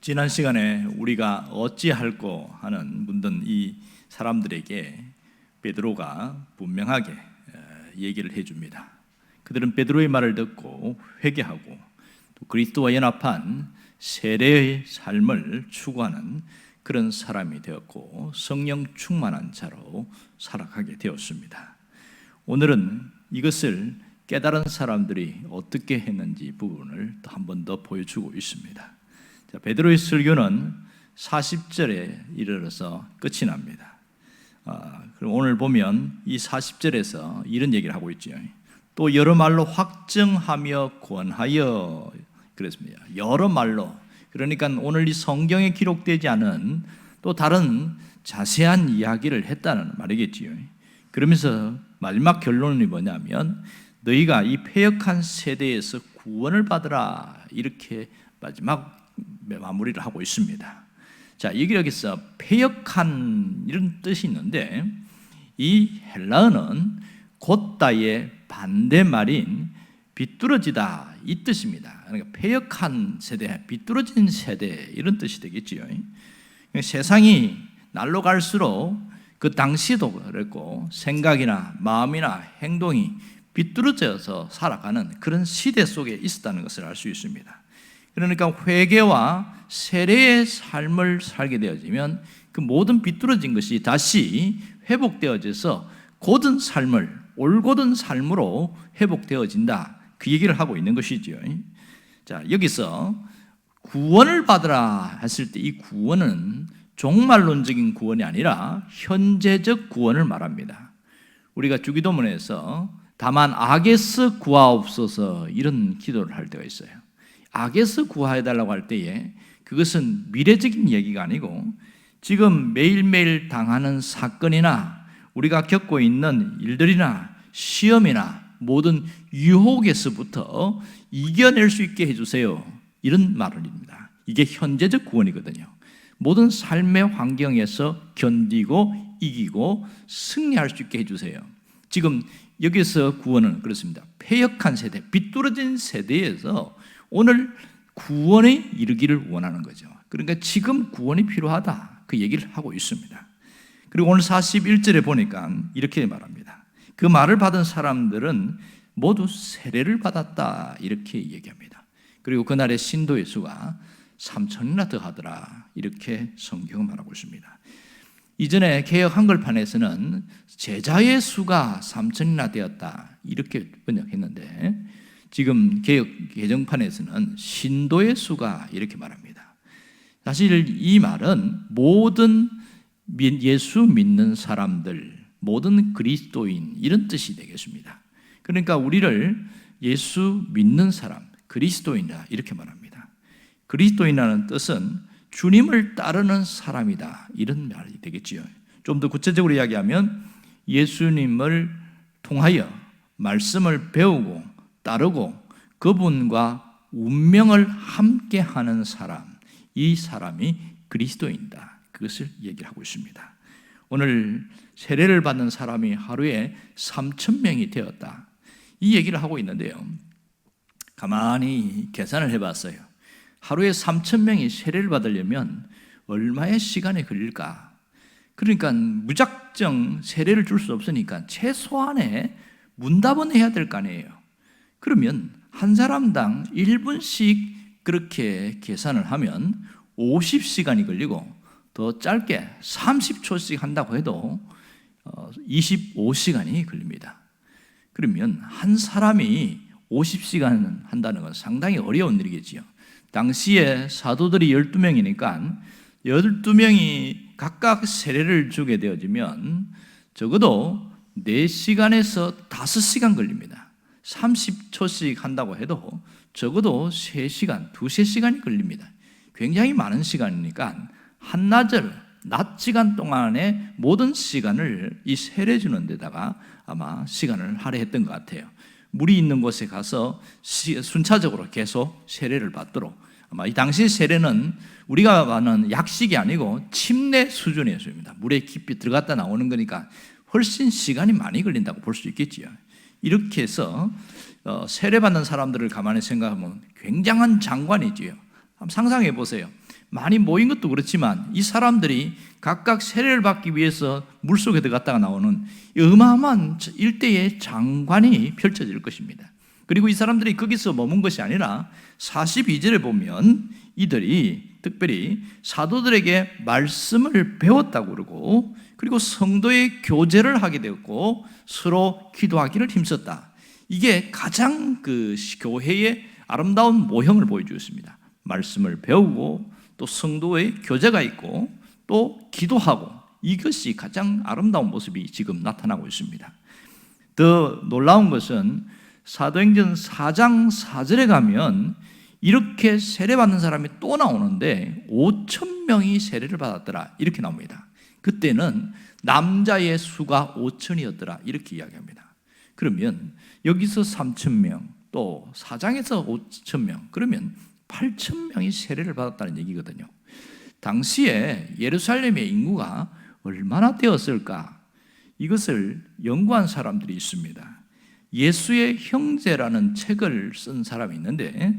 지난 시간에 우리가 어찌할꼬 하는 묻는 이 사람들에게 베드로가 분명하게 얘기를 해줍니다. 그들은 베드로의 말을 듣고 회개하고 또 그리스도와 연합한 세례의 삶을 추구하는 그런 사람이 되었고 성령 충만한 자로 살아가게 되었습니다. 오늘은 이것을 깨달은 사람들이 어떻게 했는지 부분을 또 한 번 더 보여주고 있습니다. 자, 베드로의 설교는 40절에 이르러서 끝이 납니다. 그럼 오늘 보면 이 40절에서 이런 얘기를 하고 있죠. 또 여러 말로 확증하며 권하여 그랬습니다. 여러 말로, 그러니까 오늘 이 성경에 기록되지 않은 또 다른 자세한 이야기를 했다는 말이겠지요. 그러면서 마지막 결론이 뭐냐면 너희가 이 패역한 세대에서 구원을 받으라, 이렇게 마지막 마무리를 하고 있습니다. 자, 여기서 패역한 이런 뜻이 있는데 이 헬라어는 곧다의 반대말인 비뚤어지다 이 뜻입니다. 그러니까 패역한 세대, 비뚤어진 세대 이런 뜻이 되겠지요. 세상이 날로 갈수록 그 당시도 그랬고 생각이나 마음이나 행동이 비뚤어져서 살아가는 그런 시대 속에 있었다는 것을 알 수 있습니다. 그러니까 회개와 세례의 삶을 살게 되어지면 그 모든 비뚤어진 것이 다시 회복되어져서 곧은 삶을, 올곧은 삶으로 회복되어진다, 그 얘기를 하고 있는 것이죠. 자, 여기서 구원을 받으라 했을 때 이 구원은 종말론적인 구원이 아니라 현재적 구원을 말합니다. 우리가 주기도문에서 다만 악에서 구하옵소서 이런 기도를 할 때가 있어요. 악에서 구하해달라고 할 때에 그것은 미래적인 얘기가 아니고 지금 매일매일 당하는 사건이나 우리가 겪고 있는 일들이나 시험이나 모든 유혹에서부터 이겨낼 수 있게 해주세요, 이런 말입니다. 이게 현재적 구원이거든요. 모든 삶의 환경에서 견디고 이기고 승리할 수 있게 해주세요. 지금 여기서 구원은 그렇습니다. 패역한 세대, 비뚤어진 세대에서 오늘 구원에 이르기를 원하는 거죠. 그러니까 지금 구원이 필요하다, 그 얘기를 하고 있습니다. 그리고 오늘 41절에 보니까 이렇게 말합니다. 그 말을 받은 사람들은 모두 세례를 받았다, 이렇게 얘기합니다. 그리고 그날의 신도의 수가 3,000이나 더하더라, 이렇게 성경은 말하고 있습니다. 이전에 개역 한글판에서는 제자의 수가 3,000이나 되었다, 이렇게 번역했는데 지금 개역 개정판에서는 신도의 수가 이렇게 말합니다. 사실 이 말은 모든 예수 믿는 사람들, 모든 그리스도인 이런 뜻이 되겠습니다. 그러니까 우리를 예수 믿는 사람, 그리스도인이다, 이렇게 말합니다. 그리스도인이라는 뜻은 주님을 따르는 사람이다, 이런 말이 되겠지요. 좀 더 구체적으로 이야기하면 예수님을 통하여 말씀을 배우고 따르고 그분과 운명을 함께하는 사람, 이 사람이 그리스도인이다, 그것을 얘기를 하고 있습니다. 오늘 세례를 받는 사람이 하루에 3,000명이 되었다, 이 얘기를 하고 있는데요, 가만히 계산을 해봤어요. 하루에 3,000명이 세례를 받으려면 얼마의 시간이 걸릴까? 그러니까 무작정 세례를 줄 수 없으니까 최소한의 문답은 해야 될 거 아니에요. 그러면 한 사람당 1분씩 그렇게 계산을 하면 50시간이 걸리고 더 짧게 30초씩 한다고 해도 25시간이 걸립니다. 그러면 한 사람이 50시간 한다는 건 상당히 어려운 일이겠지요. 당시에 사도들이 12명이니까 12명이 각각 세례를 주게 되어지면 적어도 4시간에서 5시간 걸립니다. 30초씩 한다고 해도 적어도 3시간, 2-3시간이 걸립니다. 굉장히 많은 시간이니까 한나절, 낮 시간 동안에 모든 시간을 이 세례 주는 데다가 아마 시간을 할애했던 것 같아요. 물이 있는 곳에 가서 순차적으로 계속 세례를 받도록, 아마 이 당시 세례는 우리가 아는 약식이 아니고 침례 수준이었습니다. 물에 깊이 들어갔다 나오는 거니까 훨씬 시간이 많이 걸린다고 볼 수 있겠지요. 이렇게 해서 세례받는 사람들을 가만히 생각하면 굉장한 장관이지요. 한번 상상해 보세요. 많이 모인 것도 그렇지만 이 사람들이 각각 세례를 받기 위해서 물속에 들어갔다가 나오는 어마어마한 일대의 장관이 펼쳐질 것입니다. 그리고 이 사람들이 거기서 머문 것이 아니라 42절에 보면 이들이 특별히 사도들에게 말씀을 배웠다고 그러고, 그리고 성도의 교제를 하게 되었고 서로 기도하기를 힘썼다. 이게 가장 그 교회의 아름다운 모형을 보여주었습니다. 말씀을 배우고 또 성도의 교제가 있고 또 기도하고, 이것이 가장 아름다운 모습이 지금 나타나고 있습니다. 더 놀라운 것은 사도행전 4장 4절에 가면 이렇게 세례받는 사람이 또 나오는데 5,000명이 세례를 받았더라 이렇게 나옵니다. 그때는 남자의 수가 5,000이었더라 이렇게 이야기합니다. 그러면 여기서 3,000명, 또 4장에서 5,000명, 그러면 8,000명이 세례를 받았다는 얘기거든요. 당시에 예루살렘의 인구가 얼마나 되었을까? 이것을 연구한 사람들이 있습니다. 예수의 형제라는 책을 쓴 사람이 있는데,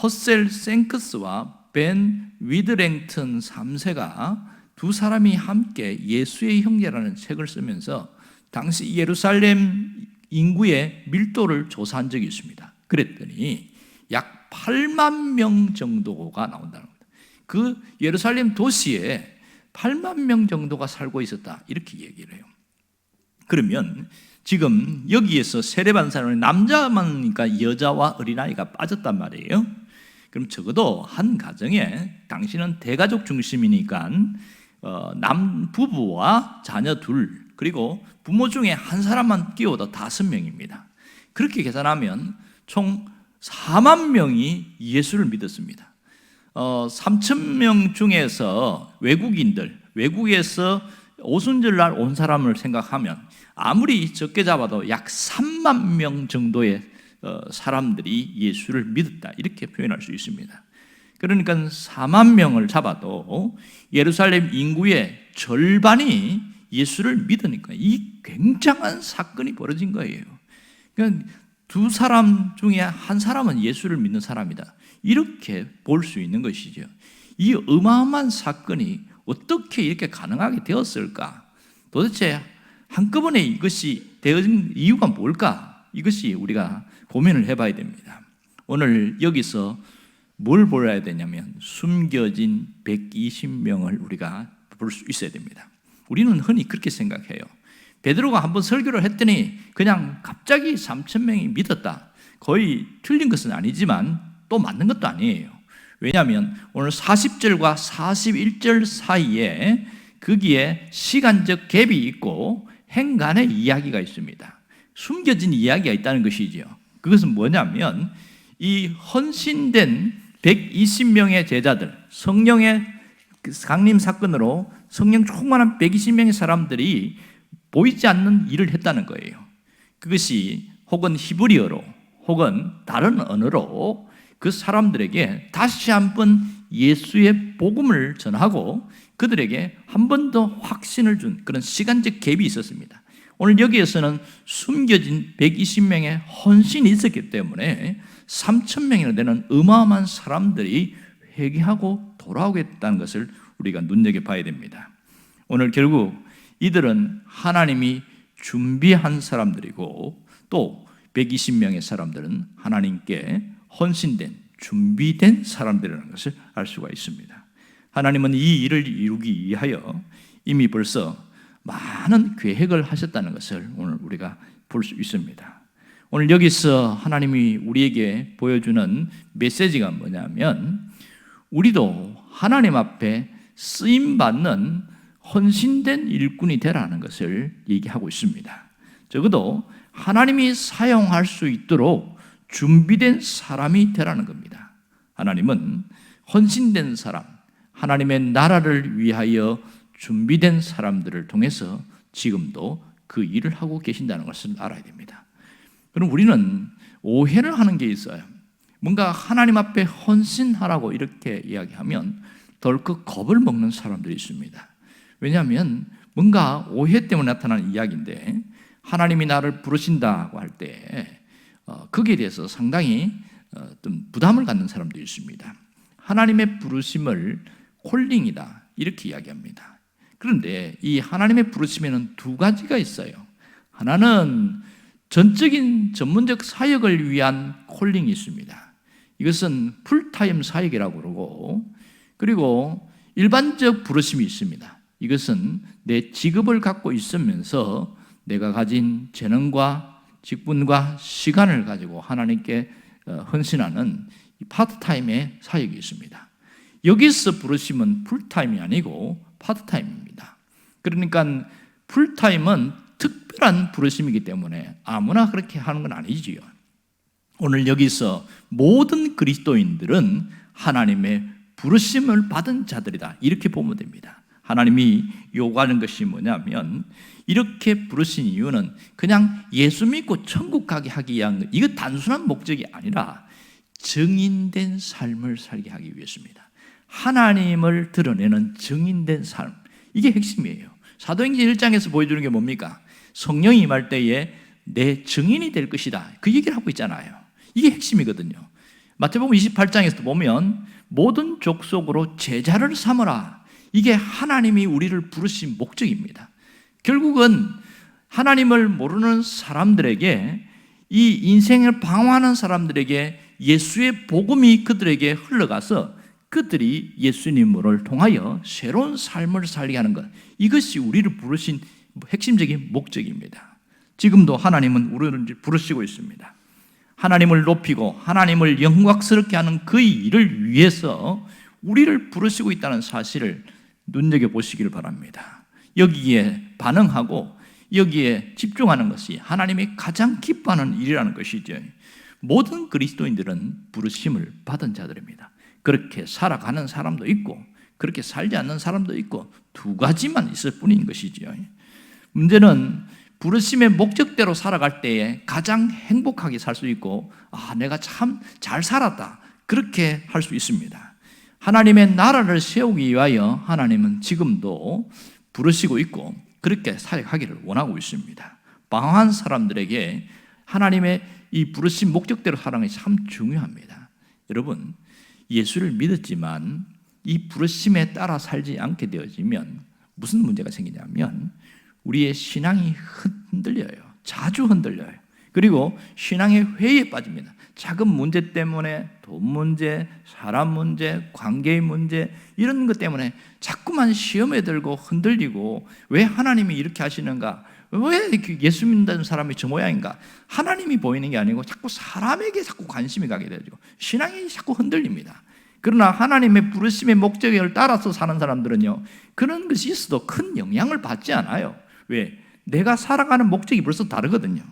허셀 생크스와 벤 위드랭턴 3세가 두 사람이 함께 예수의 형제라는 책을 쓰면서 당시 예루살렘 인구의 밀도를 조사한 적이 있습니다. 그랬더니 약 8만 명 정도가 나온다는 겁니다. 그 예루살렘 도시에 8만 명 정도가 살고 있었다 이렇게 얘기를 해요. 그러면 지금 여기에서 세례받은 사람은 남자만이니까 여자와 어린아이가 빠졌단 말이에요. 그럼 적어도 한 가정에, 당시는 대가족 중심이니까 남 부부와 자녀 둘, 그리고 부모 중에 한 사람만 끼워도 5명입니다. 그렇게 계산하면 총 4만 명이 예수를 믿었습니다. 3,000명 중에서 외국인들, 외국에서 오순절날 온 사람을 생각하면 아무리 적게 잡아도 약 3만 명 정도의 사람들이 예수를 믿었다 이렇게 표현할 수 있습니다. 그러니까 4만 명을 잡아도 예루살렘 인구의 절반이 예수를 믿으니까 이 굉장한 사건이 벌어진 거예요. 그러니까 두 사람 중에 한 사람은 예수를 믿는 사람이다 이렇게 볼 수 있는 것이죠. 이 어마어마한 사건이 어떻게 이렇게 가능하게 되었을까? 도대체 한꺼번에 이것이 되어진 이유가 뭘까? 이것이 우리가 고민을 해봐야 됩니다. 오늘 여기서 뭘 보아야 되냐면 숨겨진 120명을 우리가 볼 수 있어야 됩니다. 우리는 흔히 그렇게 생각해요. 베드로가 한번 설교를 했더니 그냥 갑자기 3,000명이 믿었다. 거의 틀린 것은 아니지만 또 맞는 것도 아니에요. 왜냐하면 오늘 40절과 41절 사이에 거기에 시간적 갭이 있고 행간의 이야기가 있습니다. 숨겨진 이야기가 있다는 것이죠. 그것은 뭐냐면 이 헌신된 120명의 제자들, 성령의 강림 사건으로 성령 충만한 120명의 사람들이 보이지 않는 일을 했다는 거예요. 그것이 혹은 히브리어로 혹은 다른 언어로 그 사람들에게 다시 한번 예수의 복음을 전하고 그들에게 한 번 더 확신을 준 그런 시간적 갭이 있었습니다. 오늘 여기에서는 숨겨진 120명의 헌신이 있었기 때문에 3,000명이나 되는 어마어마한 사람들이 회개하고 돌아오겠다는 것을 우리가 눈여겨봐야 됩니다. 오늘 결국 이들은 하나님이 준비한 사람들이고 또 120명의 사람들은 하나님께 헌신된 준비된 사람들이라는 것을 알 수가 있습니다. 하나님은 이 일을 이루기 위하여 이미 벌써 많은 계획을 하셨다는 것을 오늘 우리가 볼 수 있습니다. 오늘 여기서 하나님이 우리에게 보여주는 메시지가 뭐냐면 우리도 하나님 앞에 쓰임받는 헌신된 일꾼이 되라는 것을 얘기하고 있습니다. 적어도 하나님이 사용할 수 있도록 준비된 사람이 되라는 겁니다. 하나님은 헌신된 사람, 하나님의 나라를 위하여 준비된 사람들을 통해서 지금도 그 일을 하고 계신다는 것을 알아야 됩니다. 그럼 우리는 오해를 하는 게 있어요. 뭔가 하나님 앞에 헌신하라고 이렇게 이야기하면 덜컥 겁을 먹는 사람들이 있습니다. 왜냐하면 뭔가 오해 때문에 나타나는 이야기인데 하나님이 나를 부르신다고 할 때 거기에 대해서 상당히 좀 부담을 갖는 사람들이 있습니다. 하나님의 부르심을 콜링이다 이렇게 이야기합니다. 그런데 이 하나님의 부르심에는 두 가지가 있어요. 하나는 전적인 전문적 사역을 위한 콜링이 있습니다. 이것은 풀타임 사역이라고 그러고, 그리고 일반적 부르심이 있습니다. 이것은 내 직업을 갖고 있으면서 내가 가진 재능과 직분과 시간을 가지고 하나님께 헌신하는 파트타임의 사역이 있습니다. 여기서 부르심은 풀타임이 아니고 파트타임입니다. 그러니까 풀타임은 특별한 부르심이기 때문에 아무나 그렇게 하는 건 아니지요. 오늘 여기서 모든 그리스도인들은 하나님의 부르심을 받은 자들이다 이렇게 보면 됩니다. 하나님이 요구하는 것이 뭐냐면, 이렇게 부르신 이유는 그냥 예수 믿고 천국 가게 하기 위한 것, 이거 단순한 목적이 아니라 증인된 삶을 살게 하기 위해서입니다. 하나님을 드러내는 증인된 삶, 이게 핵심이에요. 사도행전 1장에서 보여주는 게 뭡니까? 성령이 임할 때에 내 증인이 될 것이다, 그 얘기를 하고 있잖아요. 이게 핵심이거든요. 마태복음 28장에서도 보면 모든 족속으로 제자를 삼으라, 이게 하나님이 우리를 부르신 목적입니다. 결국은 하나님을 모르는 사람들에게, 이 인생을 방황하는 사람들에게 예수의 복음이 그들에게 흘러가서 그들이 예수님을 통하여 새로운 삶을 살게 하는 것, 이것이 우리를 부르신 핵심적인 목적입니다. 지금도 하나님은 우리를 부르시고 있습니다. 하나님을 높이고 하나님을 영광스럽게 하는 그 일을 위해서 우리를 부르시고 있다는 사실을 눈여겨보시길 바랍니다. 여기에 반응하고 여기에 집중하는 것이 하나님이 가장 기뻐하는 일이라는 것이죠. 모든 그리스도인들은 부르심을 받은 자들입니다. 그렇게 살아가는 사람도 있고 그렇게 살지 않는 사람도 있고, 두 가지만 있을 뿐인 것이죠. 문제는 부르심의 목적대로 살아갈 때에 가장 행복하게 살 수 있고, 내가 참 잘 살았다, 그렇게 할 수 있습니다. 하나님의 나라를 세우기 위하여 하나님은 지금도 부르시고 있고 그렇게 사역하기를 원하고 있습니다. 방황한 사람들에게 하나님의 이 부르신 목적대로 살아가는 것이 참 중요합니다. 여러분, 예수를 믿었지만 이 부르심에 따라 살지 않게 되어지면 무슨 문제가 생기냐면, 우리의 신앙이 흔들려요. 자주 흔들려요. 그리고 신앙의 회의에 빠집니다. 작은 문제 때문에, 돈 문제, 사람 문제, 관계의 문제, 이런 것 때문에 자꾸만 시험에 들고 흔들리고, 왜 하나님이 이렇게 하시는가? 왜 예수 믿는 사람이 저 모양인가? 하나님이 보이는 게 아니고 자꾸 사람에게 자꾸 관심이 가게 되죠. 신앙이 자꾸 흔들립니다. 그러나 하나님의 부르심의 목적을 따라서 사는 사람들은요, 그런 것이 있어도 큰 영향을 받지 않아요. 왜? 내가 살아가는 목적이 벌써 다르거든요.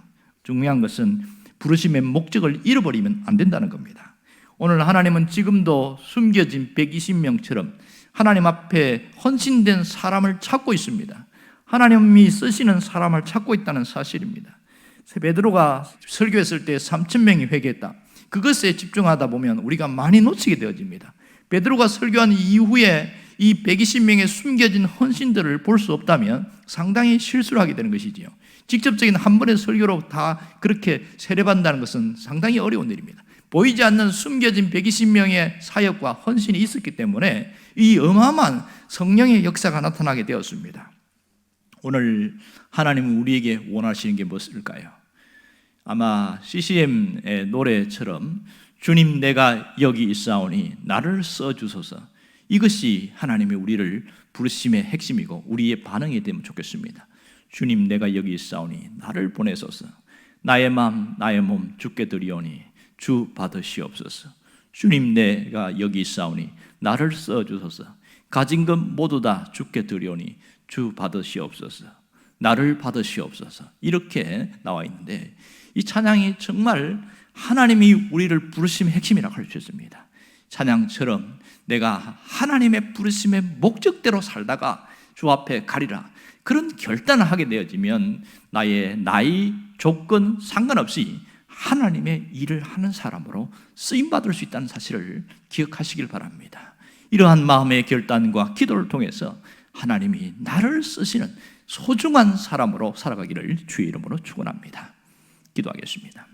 중요한 것은 부르심의 목적을 잃어버리면 안 된다는 겁니다. 오늘 하나님은 지금도 숨겨진 120명처럼 하나님 앞에 헌신된 사람을 찾고 있습니다. 하나님이 쓰시는 사람을 찾고 있다는 사실입니다. 베드로가 설교했을 때 3,000명이 회개했다, 그것에 집중하다 보면 우리가 많이 놓치게 되어집니다. 베드로가 설교한 이후에 이 120명의 숨겨진 헌신들을 볼 수 없다면 상당히 실수를 하게 되는 것이지요. 직접적인 한 번의 설교로 다 그렇게 세례받는다는 것은 상당히 어려운 일입니다. 보이지 않는 숨겨진 120명의 사역과 헌신이 있었기 때문에 이 어마어마한 성령의 역사가 나타나게 되었습니다. 오늘 하나님은 우리에게 원하시는 게 무엇일까요? 아마 CCM의 노래처럼 주님 내가 여기 있사오니 나를 써주소서, 이것이 하나님의 우리를 부르심의 핵심이고 우리의 반응이 되면 좋겠습니다. 주님 내가 여기 있사오니 나를 보내소서, 나의 마음 나의 몸 주께 드리오니 주 받으시옵소서. 주님 내가 여기 있사오니 나를 써주소서, 가진 것 모두 다 주께 드리오니 주 받으시옵소서, 나를 받으시옵소서, 이렇게 나와 있는데, 이 찬양이 정말 하나님이 우리를 부르심의 핵심이라고 할 수 있습니다. 찬양처럼 내가 하나님의 부르심의 목적대로 살다가 주 앞에 가리라, 그런 결단을 하게 되어지면 나의 나이, 조건 상관없이 하나님의 일을 하는 사람으로 쓰임받을 수 있다는 사실을 기억하시길 바랍니다. 이러한 마음의 결단과 기도를 통해서 하나님이 나를 쓰시는 소중한 사람으로 살아가기를 주의 이름으로 축원합니다. 기도하겠습니다.